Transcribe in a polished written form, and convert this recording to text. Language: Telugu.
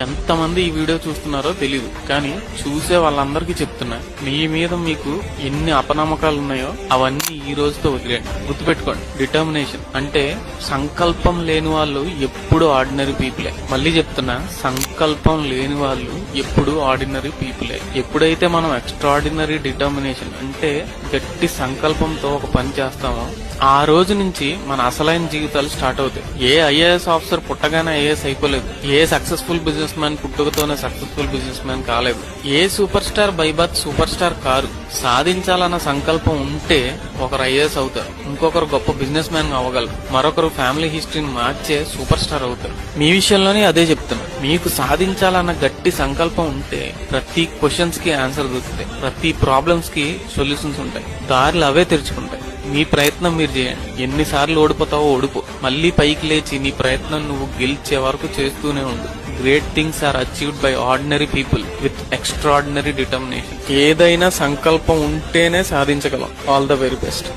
ఎంతమంది ఈ వీడియో చూస్తున్నారో తెలీదు, కానీ చూసే వాళ్ళందరికీ చెప్తున్నా, మీ మీద మీకు ఎన్ని అపనమ్మకాలు ఉన్నాయో అవన్నీ ఈ రోజుతో వదిలేండి. గుర్తుపెట్టుకోండి, డిటర్మినేషన్ అంటే సంకల్పం లేని వాళ్ళు ఎప్పుడు ఆర్డినరీ పీపులే. మళ్ళీ చెప్తున్నా, సంకల్పం లేని వాళ్ళు ఎప్పుడు ఆర్డినరీ పీపులే. ఎప్పుడైతే మనం ఎక్స్ట్రాడినరీ డిటర్మినేషన్ అంటే గట్టి సంకల్పంతో ఒక పని చేస్తామో ఆ రోజు నుంచి మన అసలైన జీవితాలు స్టార్ట్ అవుతాయి. ఏ ఐఏఎస్ ఆఫీసర్ పుట్టగానే ఐఏఎస్ అయిపోలేదు. ఏ సక్సెస్ఫుల్ బిజినెస్ మ్యాన్ పుట్టుకతోనే సక్సెస్ఫుల్ బిజినెస్ మ్యాన్ కాలేదు. ఏ super star by birth super star కారు. సాధించాలన్న సంకల్పం ఉంటే ఒకరు ఐఏఎస్ అవుతారు, ఇంకొకరు గొప్ప బిజినెస్ మ్యాన్ అవ్వగలరు, మరొకరు ఫ్యామిలీ హిస్టరీని మార్చే సూపర్ స్టార్ అవుతారు. మీ విషయంలోనే అదే చెప్తున్నా. మీకు సాధించాలన్న గట్టి సంకల్పం ఉంటే ప్రతి క్వశ్చన్స్ కి ఆన్సర్ దొరుకుతాయి, ప్రతి ప్రాబ్లమ్స్ కి సొల్యూషన్స్ ఉంటాయి, దారులు అవే తెరుచుకుంటాయి. మీ ప్రయత్నం మీరు చేయండి. ఎన్నిసార్లు ఓడిపోతావో ఓడిపో, మళ్ళీ పైకి లేచి నీ ప్రయత్నం నువ్వు గెలిచే వరకు చేస్తూనే ఉండు. Great things are achieved by ordinary people with extraordinary determination. ఏదైనా సంకల్పం ఉంటేనే సాధించగలం. All the very best.